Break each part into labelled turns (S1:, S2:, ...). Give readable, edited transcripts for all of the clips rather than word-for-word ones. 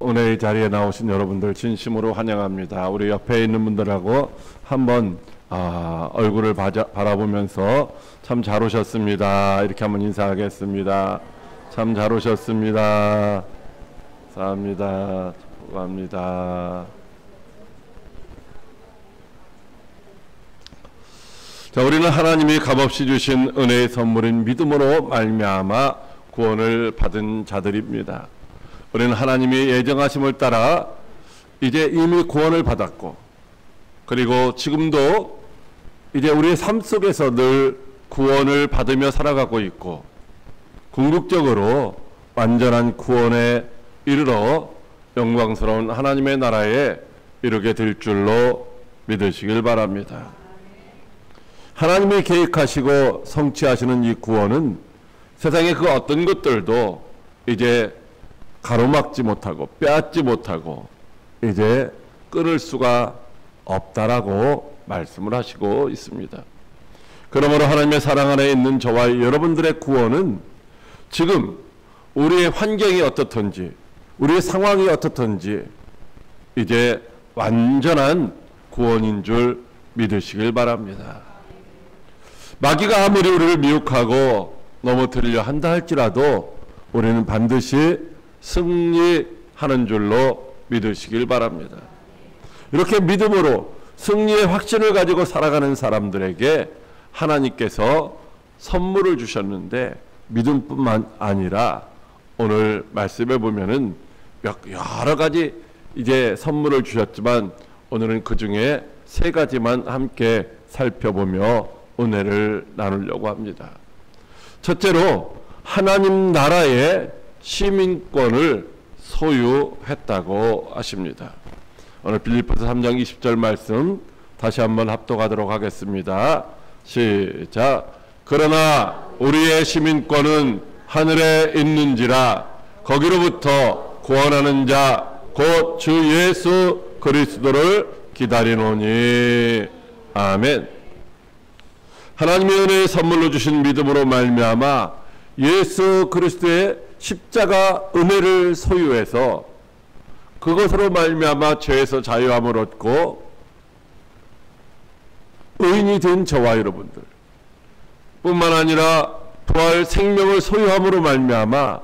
S1: 은혜의 자리에 나오신 여러분들 진심으로 환영합니다. 우리 옆에 있는 분들하고 한번 얼굴을 바라보면서 참 잘 오셨습니다. 이렇게 한번 인사하겠습니다. 참 잘 오셨습니다. 감사합니다. 축복합니다. 자, 우리는 하나님이 값없이 주신 은혜의 선물인 믿음으로 말미암아 구원을 받은 자들입니다. 우리는 하나님이 예정하심을 따라 이제 이미 구원을 받았고, 그리고 지금도 이제 우리의 삶 속에서 늘 구원을 받으며 살아가고 있고, 궁극적으로 완전한 구원에 이르러 영광스러운 하나님의 나라에 이르게 될 줄로 믿으시길 바랍니다. 하나님이 계획하시고 성취하시는 이 구원은 세상의 그 어떤 것들도 이제 가로막지 못하고 빼앗지 못하고 이제 끊을 수가 없다라고 말씀을 하시고 있습니다. 그러므로 하나님의 사랑 안에 있는 저와 여러분들의 구원은 지금 우리의 환경이 어떻든지 우리의 상황이 어떻든지 이제 완전한 구원인 줄 믿으시길 바랍니다. 마귀가 아무리 우리를 미혹하고 넘어뜨리려 한다 할지라도 우리는 반드시 승리하는 줄로 믿으시길 바랍니다. 이렇게 믿음으로 승리의 확신을 가지고 살아가는 사람들에게 하나님께서 선물을 주셨는데, 믿음뿐만 아니라 오늘 말씀에 보면은 여러 가지 이제 선물을 주셨지만 오늘은 그 중에 세 가지만 함께 살펴보며 은혜를 나누려고 합니다. 첫째로 하나님 나라의 시민권을 소유했다고 하십니다. 오늘 빌립보서 3장 20절 말씀 다시 한번 합독하도록 하겠습니다. 시작. 그러나 우리의 시민권은 하늘에 있는지라 거기로부터 구원하는 자 곧 주 예수 그리스도를 기다리노니. 아멘. 하나님의 은혜의 선물로 주신 믿음으로 말미암아 예수 그리스도의 십자가 은혜를 소유해서 그것으로 말미암아 죄에서 자유함을 얻고 의인이 된 저와 여러분들 뿐만 아니라 부활 생명을 소유함으로 말미암아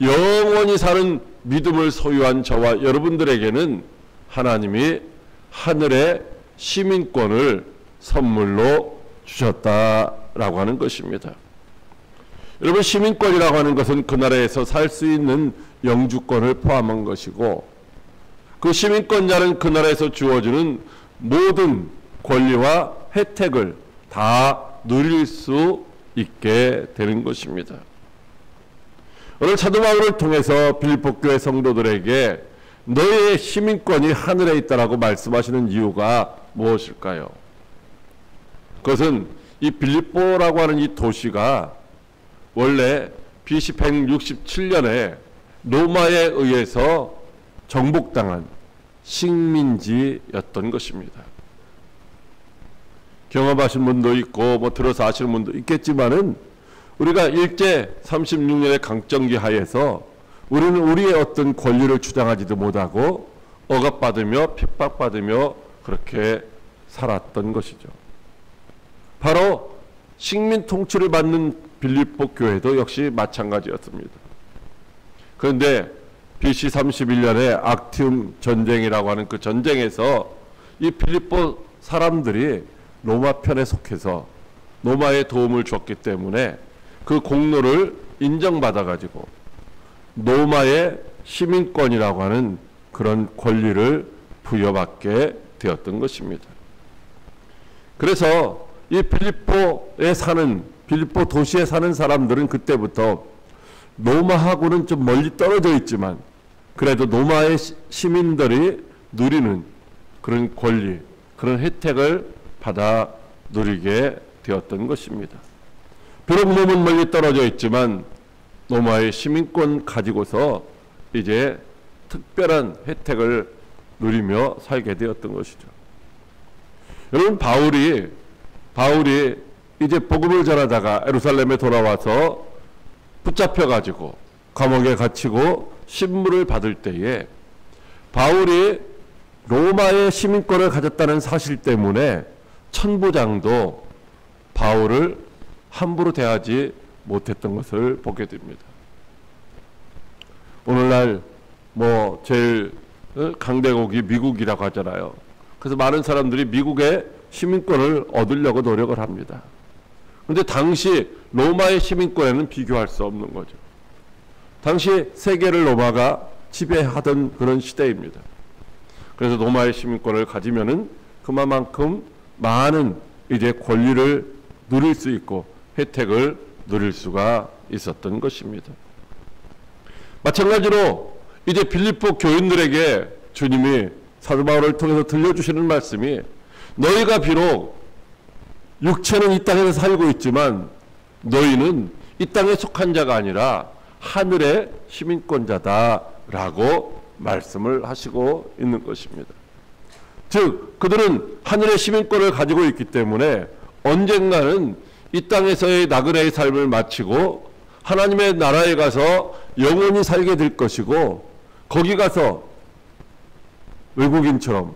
S1: 영원히 사는 믿음을 소유한 저와 여러분들에게는 하나님이 하늘의 시민권을 선물로 주셨다라고 하는 것입니다. 여러분, 시민권이라고 하는 것은 그 나라에서 살 수 있는 영주권을 포함한 것이고, 그 시민권자는 그 나라에서 주어지는 모든 권리와 혜택을 다 누릴 수 있게 되는 것입니다. 오늘 사도 바울을 통해서 빌립보 교회 성도들에게 너의 시민권이 하늘에 있다라고 말씀하시는 이유가 무엇일까요? 그것은 이 빌립보라고 하는 이 도시가 원래 BC 167년에 로마에 의해서 정복당한 식민지였던 것입니다. 경험하신 분도 있고 들어서 아시는 분도 있겠지만은 우리가 일제 36년의 강점기 하에서 우리는 우리의 어떤 권리를 주장하지도 못하고 억압받으며 핍박받으며 그렇게 살았던 것이죠. 바로 식민 통치를 받는 빌립보 교회도 역시 마찬가지였습니다. 그런데 BC 31년에 악티움 전쟁이라고 하는 그 전쟁에서 이 빌립보 사람들이 로마 편에 속해서 로마의 도움을 줬기 때문에 그 공로를 인정받아 가지고 로마의 시민권이라고 하는 그런 권리를 부여받게 되었던 것입니다. 그래서 이 빌립보 도시에 사는 사람들은 그때부터 로마하고는 좀 멀리 떨어져 있지만 그래도 로마의 시민들이 누리는 그런 권리, 그런 혜택을 받아 누리게 되었던 것입니다. 비록 몸은 멀리 떨어져 있지만 로마의 시민권 가지고서 이제 특별한 혜택을 누리며 살게 되었던 것이죠. 여러분, 바울이 이제 복음을 전하다가 예루살렘에 돌아와서 붙잡혀 가지고 감옥에 갇히고 신문을 받을 때에 바울이 로마의 시민권을 가졌다는 사실 때문에 천부장도 바울을 함부로 대하지 못했던 것을 보게 됩니다. 오늘날 뭐 제일 강대국이 미국이라고 하잖아요. 그래서 많은 사람들이 미국의 시민권을 얻으려고 노력을 합니다. 그런데 당시 로마의 시민권에는 비교할 수 없는 거죠. 당시 세계를 로마가 지배하던 그런 시대입니다. 그래서 로마의 시민권을 가지면은 그만큼 많은 이제 권리를 누릴 수 있고 혜택을 누릴 수가 있었던 것입니다. 마찬가지로 이제 빌립보 교인들에게 주님이 사도 바울을 통해서 들려주시는 말씀이 너희가 비록 육체는 이 땅에서 살고 있지만 너희는 이 땅에 속한 자가 아니라 하늘의 시민권자다라고 말씀을 하시고 있는 것입니다. 즉 그들은 하늘의 시민권을 가지고 있기 때문에 언젠가는 이 땅에서의 나그네의 삶을 마치고 하나님의 나라에 가서 영원히 살게 될 것이고 거기 가서 외국인처럼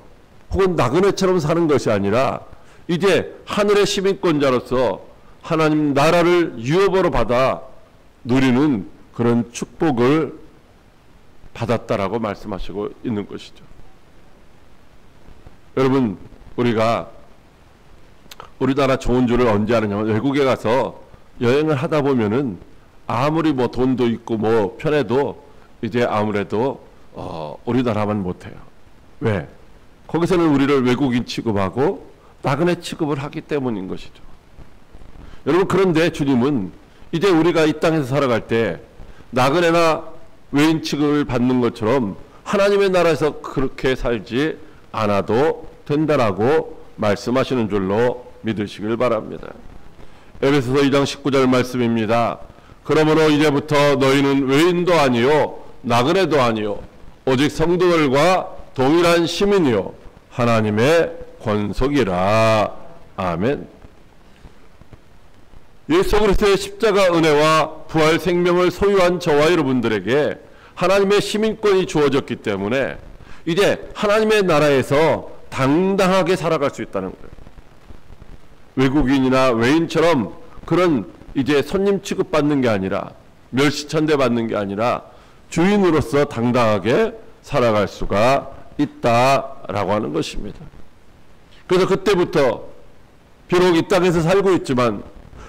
S1: 혹은 나그네처럼 사는 것이 아니라 이제 하늘의 시민권자로서 하나님 나라를 유업으로 받아 누리는 그런 축복을 받았다라고 말씀하시고 있는 것이죠. 여러분 우리가 우리나라 좋은 줄을 언제 아느냐면 외국에 가서 여행을 하다 보면은 아무리 뭐 돈도 있고 뭐 편해도 이제 아무래도 우리나라만 못해요. 왜? 거기서는 우리를 외국인 취급하고 나그네 취급을 하기 때문인 것이죠. 여러분 그런데 주님은 이제 우리가 이 땅에서 살아갈 때 나그네나 외인 취급을 받는 것처럼 하나님의 나라에서 그렇게 살지 않아도 된다라고 말씀하시는 줄로 믿으시길 바랍니다. 에베소서 2장 19절 말씀입니다. 그러므로 이제부터 너희는 외인도 아니요 나그네도 아니요 오직 성도들과 동일한 시민이요 하나님의 권속이라. 아멘. 예수 그리스도의 십자가 은혜와 부활 생명을 소유한 저와 여러분들에게 하나님의 시민권이 주어졌기 때문에 이제 하나님의 나라에서 당당하게 살아갈 수 있다는 거예요. 외국인이나 외인처럼 그런 이제 손님 취급받는 게 아니라 멸시천대 받는 게 아니라 주인으로서 당당하게 살아갈 수가 있다라고 하는 것입니다. 그래서 그때부터 비록 이 땅에서 살고 있지만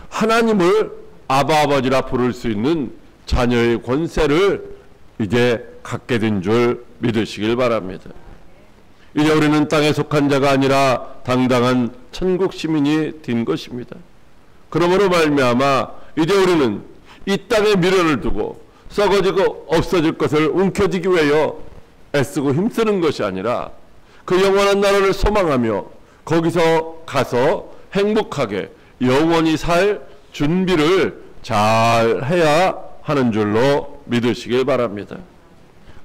S1: 하나님을 아바 아버지라 부를 수 있는 자녀의 권세를 이제 갖게 된 줄 믿으시길 바랍니다. 이제 우리는 땅에 속한 자가 아니라 당당한 천국 시민이 된 것입니다. 그러므로 말미암아 이제 우리는 이 땅에 미련을 두고 썩어지고 없어질 것을 움켜쥐기 위하여 애쓰고 힘쓰는 것이 아니라 그 영원한 나라를 소망하며 거기서 가서 행복하게 영원히 살 준비를 잘 해야 하는 줄로 믿으시길 바랍니다.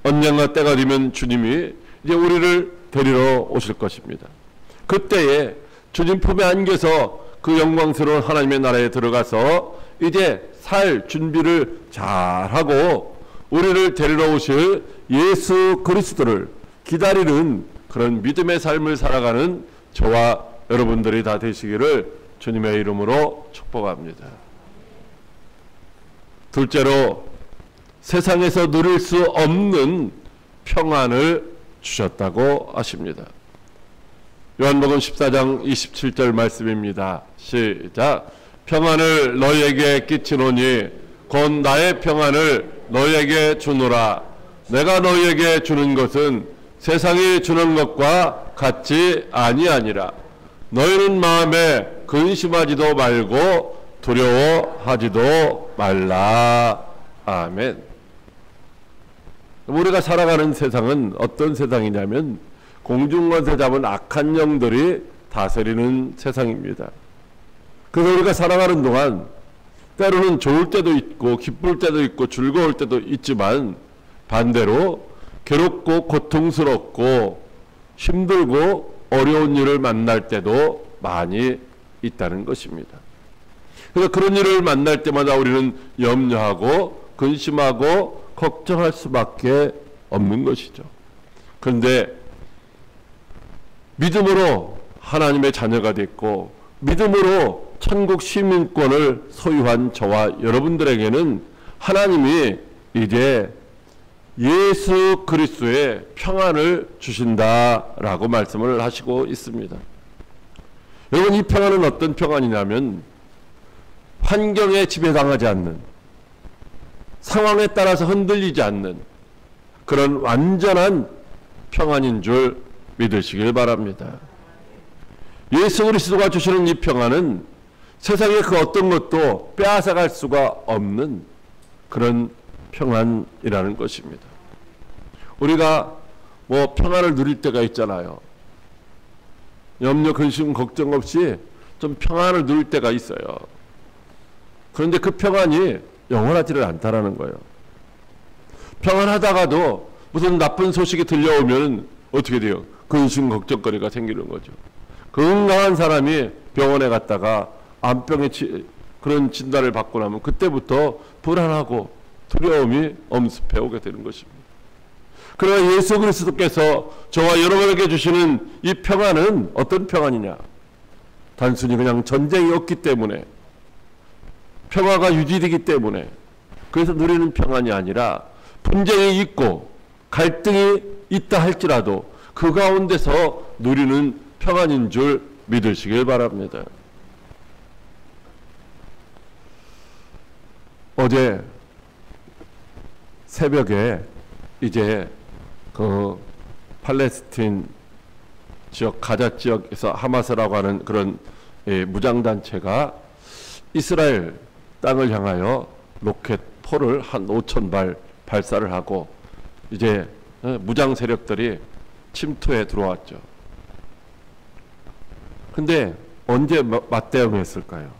S1: 언젠가 때가 되면 주님이 이제 우리를 데리러 오실 것입니다. 그때에 주님 품에 안겨서 그 영광스러운 하나님의 나라에 들어가서 이제 살 준비를 잘하고 우리를 데리러 오실 예수 그리스도를 기다리는 그런 믿음의 삶을 살아가는 저와 여러분들이 다 되시기를 주님의 이름으로 축복합니다. 둘째로 세상에서 누릴 수 없는 평안을 주셨다고 하십니다. 요한복음 14장 27절 말씀입니다. 시작. 평안을 너희에게 끼치노니 곧 나의 평안을 너희에게 주노라. 내가 너희에게 주는 것은 세상이 주는 것과 같지 아니하니라. 너희는 마음에 근심하지도 말고 두려워하지도 말라. 아멘. 우리가 살아가는 세상은 어떤 세상이냐면 공중권세 잡은 악한 영들이 다스리는 세상입니다. 그래서 우리가 살아가는 동안 때로는 좋을 때도 있고 기쁠 때도 있고 즐거울 때도 있지만 반대로 괴롭고 고통스럽고 힘들고 어려운 일을 만날 때도 많이 있다는 것입니다. 그래서 그런 일을 만날 때마다 우리는 염려하고 근심하고 걱정할 수밖에 없는 것이죠. 그런데 믿음으로 하나님의 자녀가 됐고 믿음으로 천국 시민권을 소유한 저와 여러분들에게는 하나님이 이제 예수 그리스도의 평안을 주신다라고 말씀을 하시고 있습니다. 여러분, 이 평안은 어떤 평안이냐면 환경에 지배당하지 않는, 상황에 따라서 흔들리지 않는 그런 완전한 평안인 줄 믿으시길 바랍니다. 예수 그리스도가 주시는 이 평안은 세상의 그 어떤 것도 빼앗아갈 수가 없는 그런 평안이라는 것입니다. 우리가 뭐 평안을 누릴 때가 있잖아요. 염려, 근심, 걱정 없이 좀 평안을 누릴 때가 있어요. 그런데 그 평안이 영원하지를 않다라는 거예요. 평안하다가도 무슨 나쁜 소식이 들려오면 어떻게 돼요? 근심, 걱정거리가 생기는 거죠. 건강한 사람이 병원에 갔다가 암병의 그런 진단을 받고 나면 그때부터 불안하고 두려움이 엄습해 오게 되는 것입니다. 그러나 예수 그리스도께서 저와 여러분에게 주시는 이 평안은 어떤 평안이냐? 단순히 그냥 전쟁이 없기 때문에, 평화가 유지되기 때문에 그래서 누리는 평안이 아니라 분쟁이 있고 갈등이 있다 할지라도 그 가운데서 누리는 평안인 줄 믿으시길 바랍니다. 어제 새벽에 이제 그 팔레스틴 지역, 가자 지역에서 하마스라고 하는 그런 무장단체가 이스라엘 땅을 향하여 로켓 포를 한 5,000발 발사를 하고 이제 무장 세력들이 침투해 들어왔죠. 근데 언제 맞대응했을까요?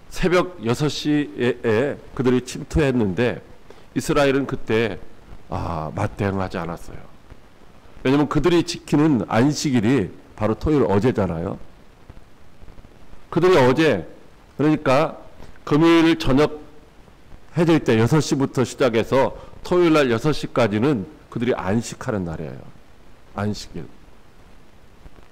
S1: 새벽 6시에 그들이 침투했는데 이스라엘은 그때 맞대응하지 않았어요. 왜냐하면 그들이 지키는 안식일이 바로 토요일 어제잖아요. 그들이 어제, 그러니까 금요일 저녁 해질 때 6시부터 시작해서 토요일 날 6시까지는 그들이 안식하는 날이에요. 안식일.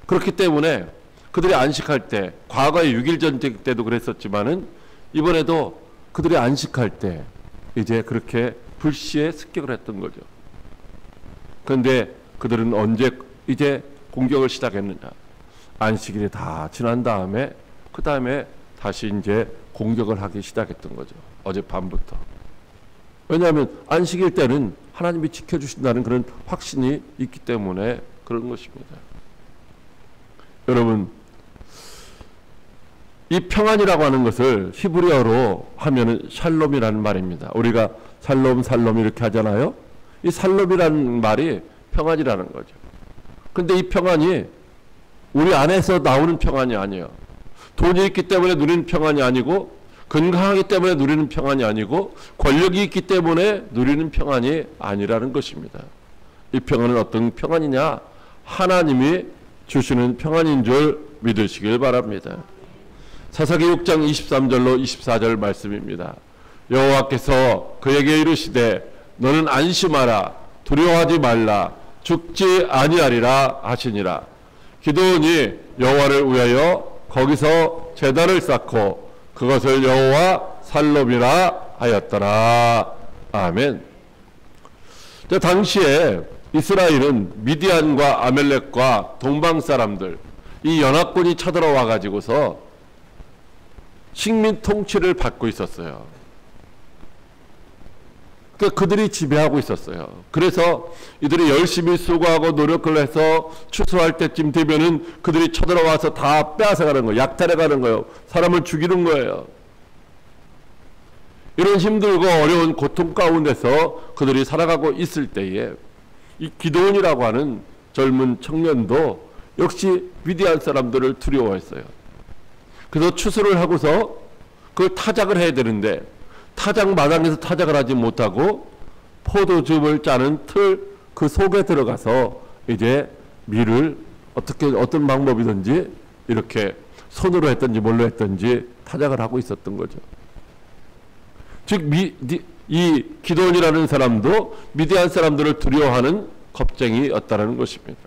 S1: 그렇기 때문에 그들이 안식할 때, 과거의 6.1 전쟁 때도 그랬었지만은 이번에도 그들이 안식할 때 이제 그렇게 불시에 습격을 했던 거죠. 그런데 그들은 언제 이제 공격을 시작했느냐? 안식일이 다 지난 다음에 그 다음에 다시 이제 공격을 하기 시작했던 거죠. 어젯밤부터. 왜냐하면 안식일 때는 하나님이 지켜주신다는 그런 확신이 있기 때문에 그런 것입니다. 여러분, 이 평안이라고 하는 것을 히브리어로 하면은 샬롬이라는 말입니다. 우리가 살롬 살롬 이렇게 하잖아요. 이 살롬이라는 말이 평안이라는 거죠. 근데 이 평안이 우리 안에서 나오는 평안이 아니에요. 돈이 있기 때문에 누리는 평안이 아니고, 건강하기 때문에 누리는 평안이 아니고, 권력이 있기 때문에 누리는 평안이 아니라는 것입니다. 이 평안은 어떤 평안이냐? 하나님이 주시는 평안인 줄 믿으시길 바랍니다. 사사기 6장 23절로 24절 말씀입니다. 여호와께서 그에게 이르시되 너는 안심하라, 두려워하지 말라, 죽지 아니하리라 하시니라. 기드온이 여호와를 위하여 거기서 제단을 쌓고 그것을 여호와 살롬이라 하였더라. 아멘. 당시에 이스라엘은 미디안과 아멜렉과 동방 사람들, 이 연합군이 쳐들어와 가지고서 식민 통치를 받고 있었어요. 그러니까 그들이 지배하고 있었어요. 그래서 이들이 열심히 수고하고 노력을 해서 추수할 때쯤 되면은 그들이 쳐들어와서 다 빼앗아가는 거예요. 약탈해가는 거예요. 사람을 죽이는 거예요. 이런 힘들고 어려운 고통 가운데서 그들이 살아가고 있을 때에 이 기드온이라고 하는 젊은 청년도 역시 미디안 사람들을 두려워했어요. 그래서 추수를 하고서 그걸 타작을 해야 되는데 타작 마당에서 타작을 하지 못하고 포도즙을 짜는 틀 그 속에 들어가서 이제 밀을 어떤 방법이든지 이렇게 손으로 했든지 뭘로 했든지 타작을 하고 있었던 거죠. 즉 이 기드온이라는 사람도 미디안 사람들을 두려워하는 겁쟁이였다는 것입니다.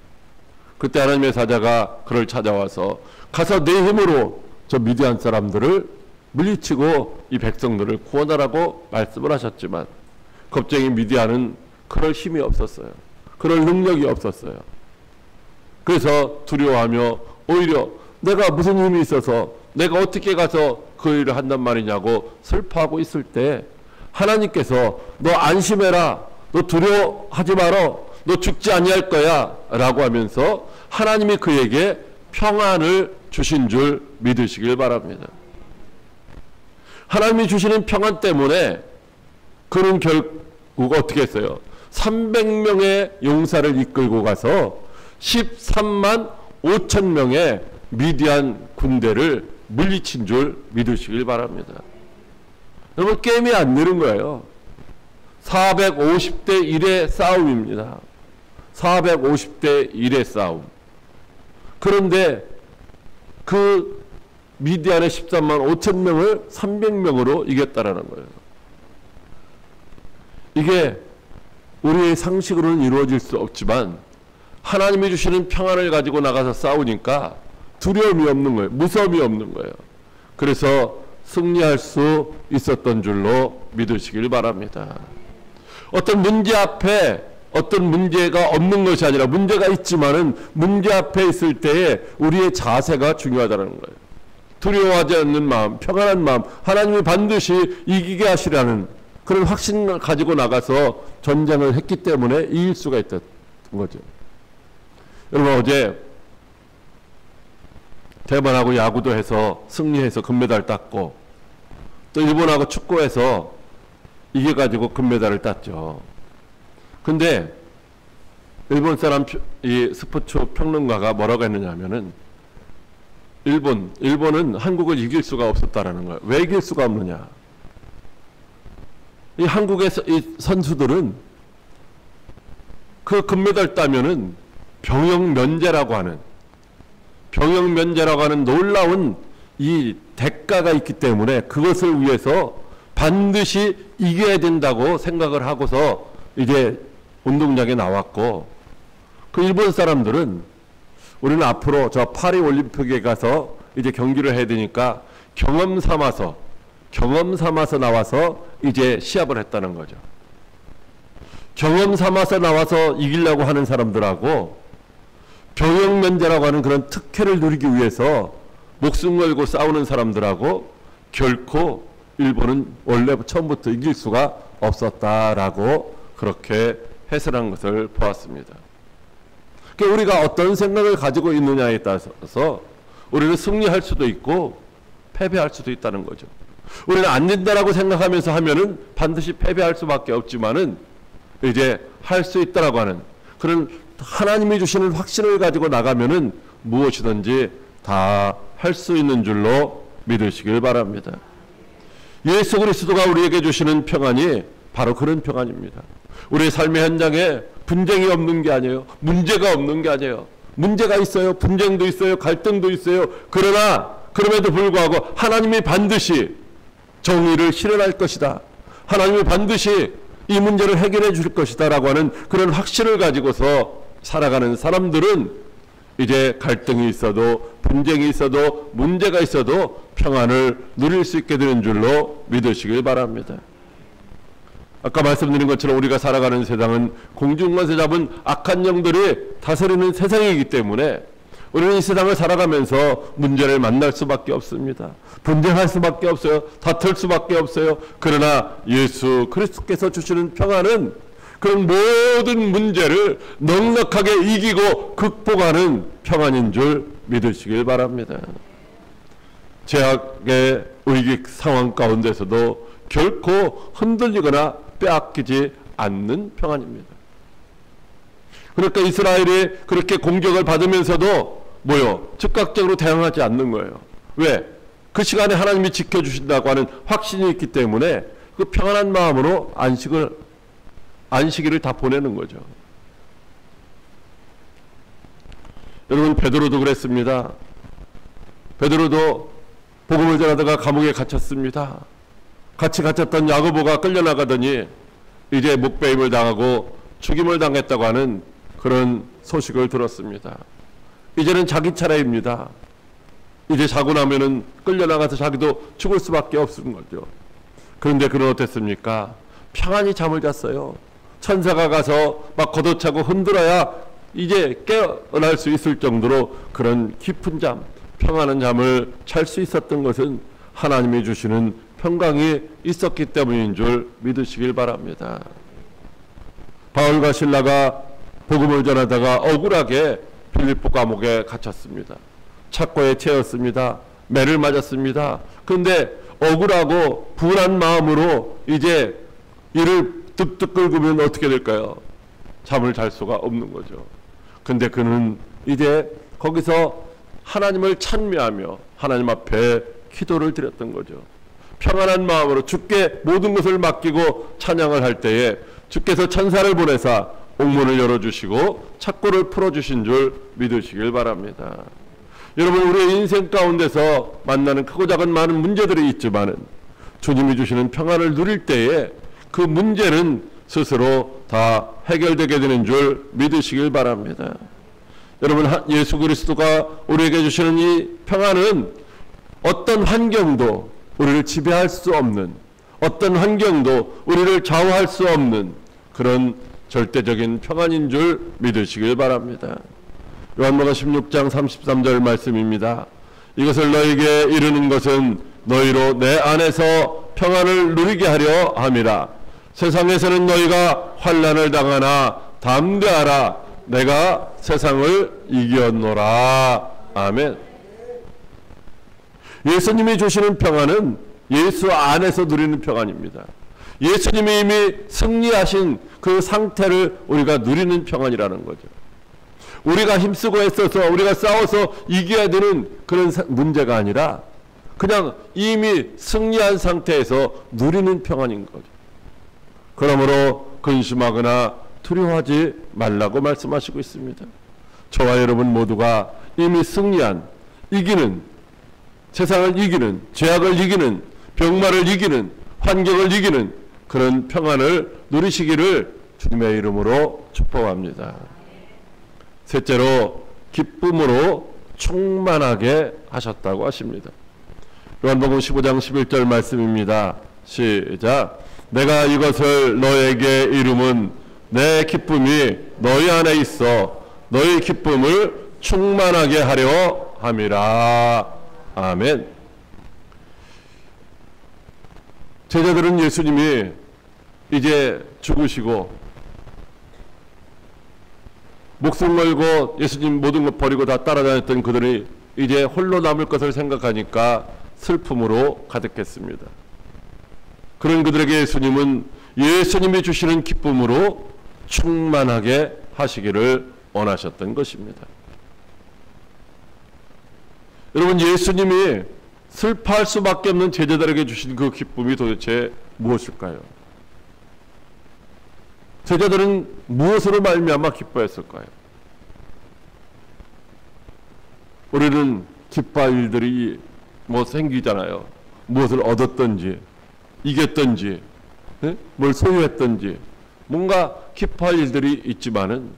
S1: 그때 하나님의 사자가 그를 찾아와서 가서 내 힘으로 저 미디안 사람들을 물리치고 이 백성들을 구원하라고 말씀을 하셨지만 겁쟁이 미디안은 그럴 힘이 없었어요. 그럴 능력이 없었어요. 그래서 두려워하며 오히려 내가 무슨 힘이 있어서 내가 어떻게 가서 그 일을 한단 말이냐고 슬퍼하고 있을 때 하나님께서 너 안심해라, 너 두려워하지 마라, 너 죽지 아니할 거야 라고 하면서 하나님이 그에게 평안을 주신 줄 믿으시길 바랍니다. 하나님이 주시는 평안 때문에 그는 결국 어떻게 했어요? 300명의 용사를 이끌고 가서 13만 5천 명의 미디안 군대를 물리친 줄 믿으시길 바랍니다. 여러분, 게임이 안 되는 거예요. 450대 1의 싸움입니다. 450대 1의 싸움. 그런데 그 미디안의 13만 5천 명을 300명으로 이겼다라는 거예요. 이게 우리의 상식으로는 이루어질 수 없지만 하나님이 주시는 평안을 가지고 나가서 싸우니까 두려움이 없는 거예요. 무서움이 없는 거예요. 그래서 승리할 수 있었던 줄로 믿으시길 바랍니다. 어떤 문제 앞에 어떤 문제가 없는 것이 아니라 문제가 있지만은 문제 앞에 있을 때에 우리의 자세가 중요하다는 거예요. 두려워하지 않는 마음, 평안한 마음, 하나님이 반드시 이기게 하시라는 그런 확신을 가지고 나가서 전쟁을 했기 때문에 이길 수가 있었던 거죠. 여러분, 어제 대만하고 야구도 해서 승리해서 금메달 땄고 또 일본하고 축구해서 이겨가지고 금메달을 땄죠. 근데 일본 사람 이 스포츠 평론가가 뭐라고 했느냐 하면은 일본은 한국을 이길 수가 없었다라는 거예요. 왜 이길 수가 없느냐? 이 한국의 이 선수들은 그 금메달 따면은 병역 면제라고 하는 놀라운 이 대가가 있기 때문에 그것을 위해서 반드시 이겨야 된다고 생각을 하고서 이제 운동장에 나왔고, 그 일본 사람들은 우리는 앞으로 저 파리 올림픽에 가서 이제 경기를 해야 되니까 경험 삼아서 나와서 이제 시합을 했다는 거죠. 경험 삼아서 나와서 이기려고 하는 사람들하고 병역 면제라고 하는 그런 특혜를 누리기 위해서 목숨 걸고 싸우는 사람들하고 결코 일본은 원래 처음부터 이길 수가 없었다라고 그렇게 해설한 것을 보았습니다. 그러니까 우리가 어떤 생각을 가지고 있느냐에 따라서 우리는 승리할 수도 있고 패배할 수도 있다는 거죠. 우리는 안 된다라고 생각하면서 하면은 반드시 패배할 수밖에 없지만은 이제 할 수 있다라고 하는 그런 하나님이 주시는 확신을 가지고 나가면은 무엇이든지 다 할 수 있는 줄로 믿으시길 바랍니다. 예수 그리스도가 우리에게 주시는 평안이 바로 그런 평안입니다. 우리의 삶의 현장에 분쟁이 없는 게 아니에요. 문제가 없는 게 아니에요. 문제가 있어요. 분쟁도 있어요. 갈등도 있어요. 그러나 그럼에도 불구하고 하나님이 반드시 정의를 실현할 것이다. 하나님이 반드시 이 문제를 해결해 줄 것이다 라고 하는 그런 확신을 가지고서 살아가는 사람들은 이제 갈등이 있어도 분쟁이 있어도 문제가 있어도 평안을 누릴 수 있게 되는 줄로 믿으시길 바랍니다. 아까 말씀드린 것처럼 우리가 살아가는 세상은 공중권세 잡은 악한 영들이 다스리는 세상이기 때문에 우리는 이 세상을 살아가면서 문제를 만날 수밖에 없습니다. 분쟁할 수밖에 없어요. 다툴 수밖에 없어요. 그러나 예수 그리스도께서 주시는 평안은 그런 모든 문제를 넉넉하게 이기고 극복하는 평안인 줄 믿으시길 바랍니다. 제약의 위기 상황 가운데서도 결코 흔들리거나 빼앗기지 않는 평안입니다. 그러니까 이스라엘이 그렇게 공격을 받으면서도 즉각적으로 대응하지 않는 거예요. 왜? 그 시간에 하나님이 지켜주신다고 하는 확신이 있기 때문에 그 평안한 마음으로 안식일을 다 보내는 거죠. 여러분, 베드로도 그랬습니다. 베드로도 복음을 전하다가 감옥에 갇혔습니다. 같이 갇혔던 야고보가 끌려나가더니 이제 목베임을 당하고 죽임을 당했다고 하는 그런 소식을 들었습니다. 이제는 자기 차례입니다. 이제 자고 나면은 끌려나가서 자기도 죽을 수밖에 없는 거죠. 그런데 그는 어땠습니까? 평안히 잠을 잤어요. 천사가 가서 막 걷어차고 흔들어야 이제 깨어날 수 있을 정도로 그런 깊은 잠, 평안한 잠을 잘 수 있었던 것은 하나님이 주시는 평강이 있었기 때문인 줄 믿으시길 바랍니다. 바울과 실라가 복음을 전하다가 억울하게 빌립보 감옥에 갇혔습니다. 착고에 채였습니다. 매를 맞았습니다. 그런데 억울하고 분한 마음으로 이제 이를 득득 긁으면 어떻게 될까요? 잠을 잘 수가 없는 거죠. 근데 그는 이제 거기서 하나님을 찬미하며 하나님 앞에 기도를 드렸던 거죠. 평안한 마음으로 주께 모든 것을 맡기고 찬양을 할 때에 주께서 천사를 보내사 옥문을 열어주시고 착고를 풀어주신 줄 믿으시길 바랍니다. 여러분, 우리의 인생 가운데서 만나는 크고 작은 많은 문제들이 있지만은 주님이 주시는 평안을 누릴 때에 그 문제는 스스로 다 해결되게 되는 줄 믿으시길 바랍니다. 여러분, 예수 그리스도가 우리에게 주시는 이 평안은 어떤 환경도 우리를 지배할 수 없는, 어떤 환경도 우리를 좌우할 수 없는 그런 절대적인 평안인 줄 믿으시길 바랍니다. 요한복음 16장 33절 말씀입니다. 이것을 너에게 이르는 것은 너희로 내 안에서 평안을 누리게 하려 함이라. 세상에서는 너희가 환난을 당하나 담대하라. 내가 세상을 이겼노라. 아멘. 예수님이 주시는 평안은 예수 안에서 누리는 평안입니다. 예수님이 이미 승리하신 그 상태를 우리가 누리는 평안이라는 거죠. 우리가 힘쓰고 애써서 우리가 싸워서 이겨야 되는 그런 문제가 아니라 그냥 이미 승리한 상태에서 누리는 평안인 거죠. 그러므로 근심하거나 두려워하지 말라고 말씀하시고 있습니다. 저와 여러분 모두가 이미 승리한, 이기는, 세상을 이기는, 죄악을 이기는, 병마를 이기는, 환경을 이기는 그런 평안을 누리시기를 주님의 이름으로 축복합니다. 셋째로 기쁨으로 충만하게 하셨다고 하십니다. 요한복음 15장 11절 말씀입니다. 시작. 내가 이것을 너에게 이름은 내 기쁨이 너희 안에 있어 너희 기쁨을 충만하게 하려 함이라. 아멘. 제자들은 예수님이 이제 죽으시고 목숨 걸고 예수님 모든 것 버리고 다 따라다녔던 그들이 이제 홀로 남을 것을 생각하니까 슬픔으로 가득했습니다. 그런 그들에게 예수님은 예수님이 주시는 기쁨으로 충만하게 하시기를 원하셨던 것입니다. 여러분, 예수님이 슬퍼할 수밖에 없는 제자들에게 주신 그 기쁨이 도대체 무엇일까요? 제자들은 무엇으로 말미암아 기뻐했을까요? 우리는 기뻐할 일들이 뭐 생기잖아요. 무엇을 얻었든지 이겼든지 뭘 소유했든지 뭔가 기뻐할 일들이 있지만은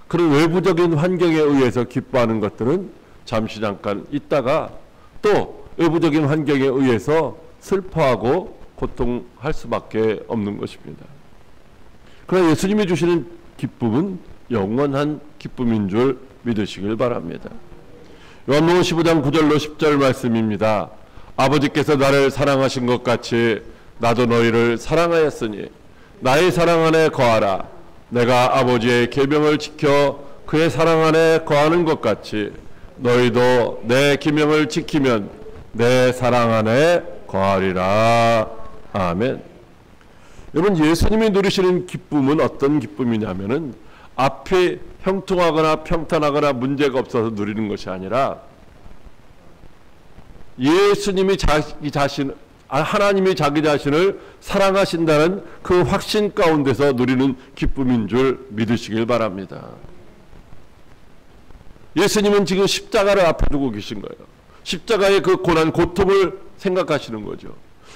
S1: 그런 외부적인 환경에 의해서 기뻐하는 것들은 잠시 잠깐 있다가 또 외부적인 환경에 의해서 슬퍼하고 고통할 수밖에 없는 것입니다. 그러나 예수님이 주시는 기쁨은 영원한 기쁨인 줄 믿으시길 바랍니다. 요한복음 15장 9절로 10절 말씀입니다. 아버지께서 나를 사랑하신 것 같이 나도 너희를 사랑하였으니 나의 사랑 안에 거하라. 내가 아버지의 계명을 지켜 그의 사랑 안에 거하는 것 같이 너희도 내 계명을 지키면 내 사랑 안에 거하리라. 아멘. 여러분, 예수님이 누리시는 기쁨은 어떤 기쁨이냐면은 앞에 형통하거나 평탄하거나 문제가 없어서 누리는 것이 아니라 예수님이 자기 자신, 하나님이 자기 자신을 사랑하신다는 그 확신 가운데서 누리는 기쁨인 줄 믿으시길 바랍니다. 예수님은 지금 십자가를 앞에 두고 계신 거예요. 십자가의 그 고난, 고통을 생각하시는 거죠.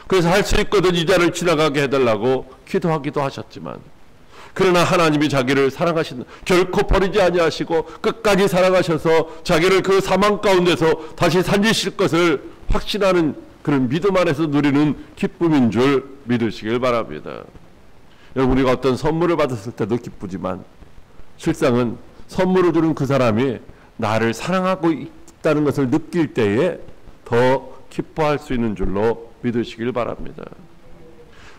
S1: 그래서 할 수 있거든 이 자를 지나가게 해달라고 기도하기도 하셨지만, 그러나 하나님이 자기를 사랑하신, 결코 버리지 아니하시고 끝까지 사랑하셔서 자기를 그 사망 가운데서 다시 살리실 것을 확신하는 그런 믿음 안에서 누리는 기쁨인 줄 믿으시길 바랍니다. 여러분, 우리가 어떤 선물을 받았을 때도 기쁘지만 실상은 선물을 주는 그 사람이 나를 사랑하고 있다는 것을 느낄 때에 더 기뻐할 수 있는 줄로 믿으시길 바랍니다.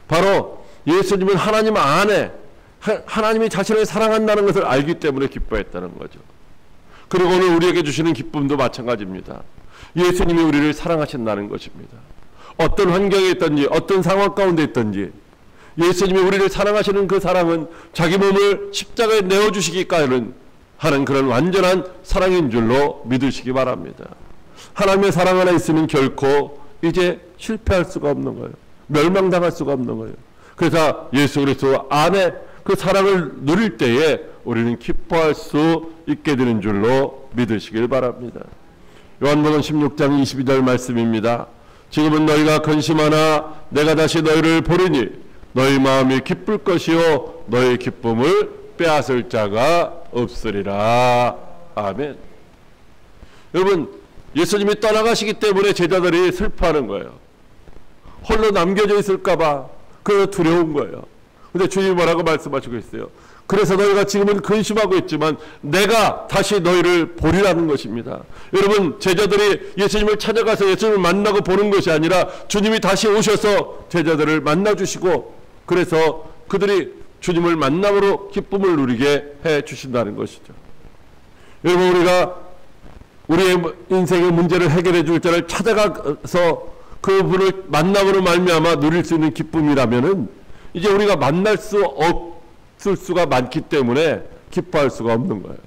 S1: 바로 예수님은 하나님 안에 하나님이 자신을 사랑한다는 것을 알기 때문에 기뻐했다는 거죠. 그리고 오늘 우리에게 주시는 기쁨도 마찬가지입니다. 예수님이 우리를 사랑하신다는 것입니다. 어떤 환경에 있든지 어떤 상황 가운데 있든지 예수님이 우리를 사랑하시는 그 사랑은 자기 몸을 십자가에 내어주시기까지 하는 그런 완전한 사랑인 줄로 믿으시기 바랍니다. 하나님의 사랑 안에 있으면 결코 이제 실패할 수가 없는 거예요. 멸망당할 수가 없는 거예요. 그래서 예수 그리스도 안에 그 사랑을 누릴 때에 우리는 기뻐할 수 있게 되는 줄로 믿으시길 바랍니다. 요한복음 16장 22절 말씀입니다. 지금은 너희가 근심하나 내가 다시 너희를 보리니 너희 마음이 기쁠 것이요 너희 기쁨을 빼앗을 자가 없으리라. 아멘. 여러분, 예수님이 떠나가시기 때문에 제자들이 슬퍼하는 거예요. 홀로 남겨져 있을까봐 그래서 두려운 거예요. 근데 주님이 뭐라고 말씀하시고 있어요? 그래서 너희가 지금은 근심하고 있지만 내가 다시 너희를 보리라는 것입니다. 여러분, 제자들이 예수님을 찾아가서 예수님을 만나고 보는 것이 아니라 주님이 다시 오셔서 제자들을 만나주시고 그래서 그들이 주님을 만남으로 기쁨을 누리게 해 주신다는 것이죠. 여러분, 우리가 우리의 인생의 문제를 해결해 줄 자를 찾아가서 그분을 만남으로 말미암아 누릴 수 있는 기쁨이라면은 이제 우리가 만날 수 없을 수가 많기 때문에 기뻐할 수가 없는 거예요.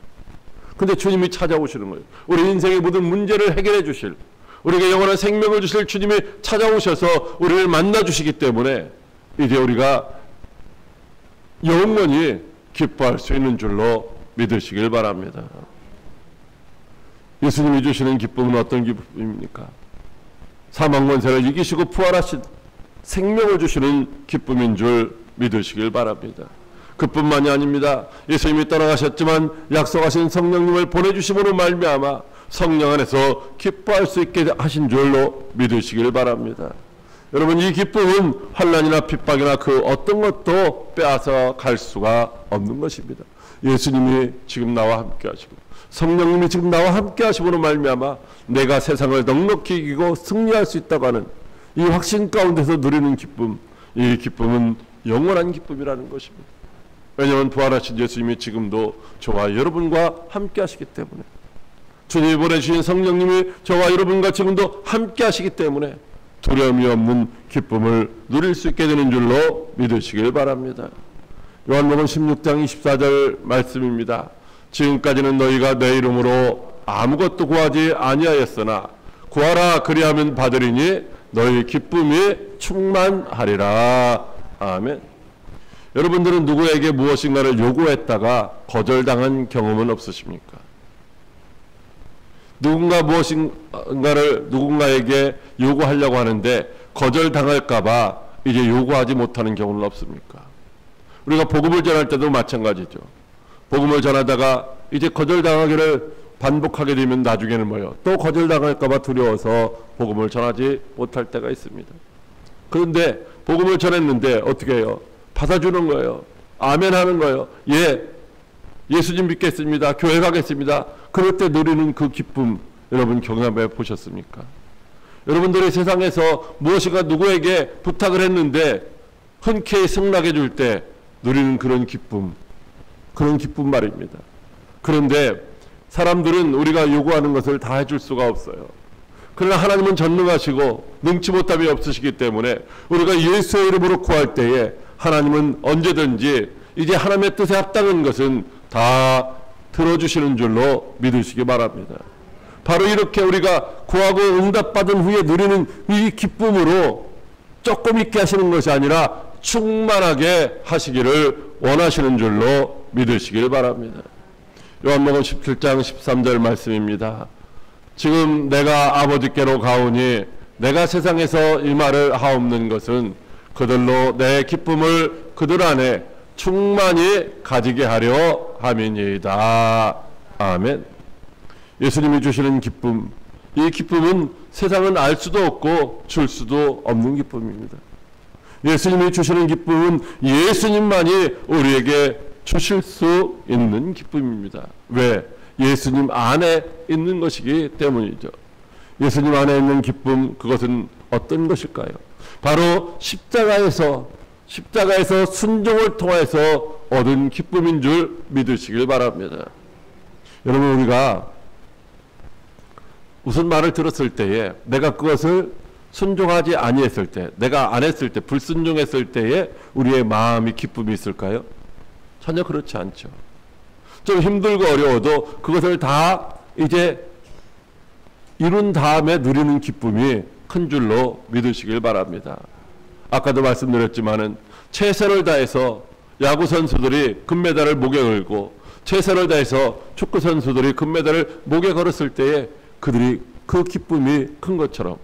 S1: 근데 주님이 찾아오시는 거예요. 우리 인생의 모든 문제를 해결해 주실, 우리에게 영원한 생명을 주실 주님이 찾아오셔서 우리를 만나 주시기 때문에 이제 우리가 영원히 기뻐할 수 있는 줄로 믿으시길 바랍니다. 예수님이 주시는 기쁨은 어떤 기쁨입니까? 사망 권세를 이기시고 부활하신 생명을 주시는 기쁨인 줄 믿으시길 바랍니다. 그뿐만이 아닙니다. 예수님이 떠나가셨지만 약속하신 성령님을 보내주심으로 말미암아 성령 안에서 기뻐할 수 있게 하신 줄로 믿으시길 바랍니다. 여러분, 이 기쁨은 환난이나 핍박이나 그 어떤 것도 빼앗아 갈 수가 없는 것입니다. 예수님이 지금 나와 함께 하시고 성령님이 지금 나와 함께 하심으로 말미암아 내가 세상을 넉넉히 이기고 승리할 수 있다고 하는 이 확신 가운데서 누리는 기쁨, 이 기쁨은 영원한 기쁨이라는 것입니다. 왜냐하면 부활하신 예수님이 지금도 저와 여러분과 함께 하시기 때문에, 주님이 보내주신 성령님이 저와 여러분과 지금도 함께 하시기 때문에 두려움이 없는 기쁨을 누릴 수 있게 되는 줄로 믿으시길 바랍니다. 요한복음 16장 24절 말씀입니다. 지금까지는 너희가 내 이름으로 아무것도 구하지 아니하였으나 구하라 그리하면 받으리니 너희 기쁨이 충만하리라. 아멘. 여러분들은 누구에게 무엇인가를 요구했다가 거절당한 경험은 없으십니까? 무엇인가를 누군가에게 요구하려고 하는데 거절당할까봐 이제 요구하지 못하는 경우는 없습니까? 우리가 복음을 전할 때도 마찬가지죠. 복음을 전하다가 이제 거절당하기를 반복하게 되면 나중에는 뭐요? 또 거절당할까봐 두려워서 복음을 전하지 못할 때가 있습니다. 그런데 복음을 전했는데 어떻게 해요? 받아주는 거예요. 아멘 하는 거예요. 예, 예수님 믿겠습니다. 교회 가겠습니다. 그럴 때 누리는 그 기쁨, 여러분 경험해 보셨습니까? 여러분들이 세상에서 무엇인가 누구에게 부탁을 했는데 흔쾌히 승낙해 줄 때 누리는 그런 기쁨 말입니다. 그런데 사람들은 우리가 요구하는 것을 다 해줄 수가 없어요. 그러나 하나님은 전능하시고 능치 못함이 없으시기 때문에 우리가 예수의 이름으로 구할 때에 하나님은 언제든지 이제 하나님의 뜻에 합당한 것은 다 들어주시는 줄로 믿으시기 바랍니다. 바로 이렇게 우리가 구하고 응답받은 후에 누리는 이 기쁨으로 조금 있게 하시는 것이 아니라 충만하게 하시기를 원하시는 줄로 믿으시길 바랍니다. 요한복음 17장 13절 말씀입니다. 지금 내가 아버지께로 가오니 내가 세상에서 이 말을 하옵는 것은 그들로 내 기쁨을 그들 안에 충만히 가지게 하려 함이니이다. 아멘. 예수님이 주시는 기쁨, 이 기쁨은 세상은 알 수도 없고 줄 수도 없는 기쁨입니다. 예수님이 주시는 기쁨은 예수님만이 우리에게 주실 수 있는 기쁨입니다. 왜? 예수님 안에 있는 것이기 때문이죠. 예수님 안에 있는 기쁨, 그것은 어떤 것일까요? 바로 십자가에서 순종을 통해서 얻은 기쁨인 줄 믿으시길 바랍니다. 여러분, 우리가 무슨 말을 들었을 때에 내가 그것을 순종하지 아니했을 때, 내가 안 했을 때, 불순종했을 때에 우리의 마음이 기쁨이 있을까요? 전혀 그렇지 않죠. 좀 힘들고 어려워도 그것을 다 이제 이룬 다음에 누리는 기쁨이 큰 줄로 믿으시길 바랍니다. 아까도 말씀드렸지만은 최선을 다해서 야구 선수들이 금메달을 목에 걸고 최선을 다해서 축구 선수들이 금메달을 목에 걸었을 때에 그들이 그 기쁨이 큰 것처럼,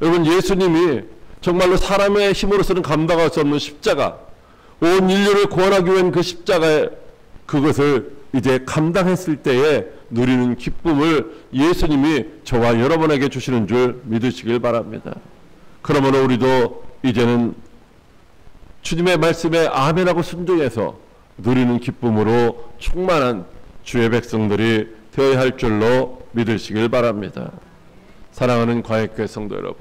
S1: 여러분, 예수님이 정말로 사람의 힘으로서는 감당할 수 없는 십자가, 온 인류를 구원하기 위한 그 십자가에 그것을 이제 감당했을 때에 누리는 기쁨을 예수님이 저와 여러분에게 주시는 줄 믿으시길 바랍니다. 그러므로 우리도 이제는 주님의 말씀에 아멘하고 순종해서 누리는 기쁨으로 충만한 주의 백성들이 되어야 할 줄로 믿으시길 바랍니다. 사랑하는 광역교회 성도 여러분,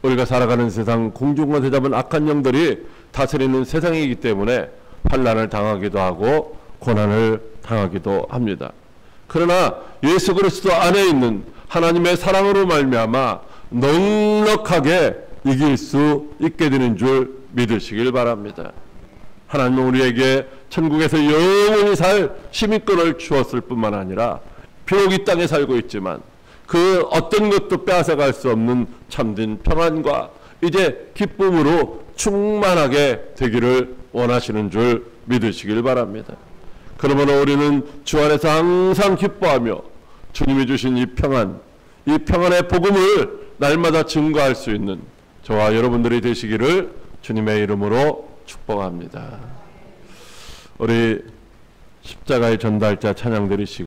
S1: 우리가 살아가는 세상 공중과 대잡은 악한 영들이 다스리는 세상이기 때문에 환난을 당하기도 하고 고난을 당하기도 합니다. 그러나 예수 그리스도 안에 있는 하나님의 사랑으로 말미암아 넉넉하게 이길 수 있게 되는 줄 믿으시길 바랍니다. 하나님은 우리에게 천국에서 영원히 살 시민권을 주었을 뿐만 아니라 비록 이 땅에 살고 있지만 그 어떤 것도 빼앗아갈 수 없는 참된 평안과 이제 기쁨으로 충만하게 되기를 원하시는 줄 믿으시길 바랍니다. 그러므로 우리는 주 안에서 항상 기뻐하며 주님이 주신 이 평안의 복음을 날마다 증거할 수 있는 저와 여러분들이 되시기를 주님의 이름으로 축복합니다. 우리 십자가의 전달자 찬양 드리시고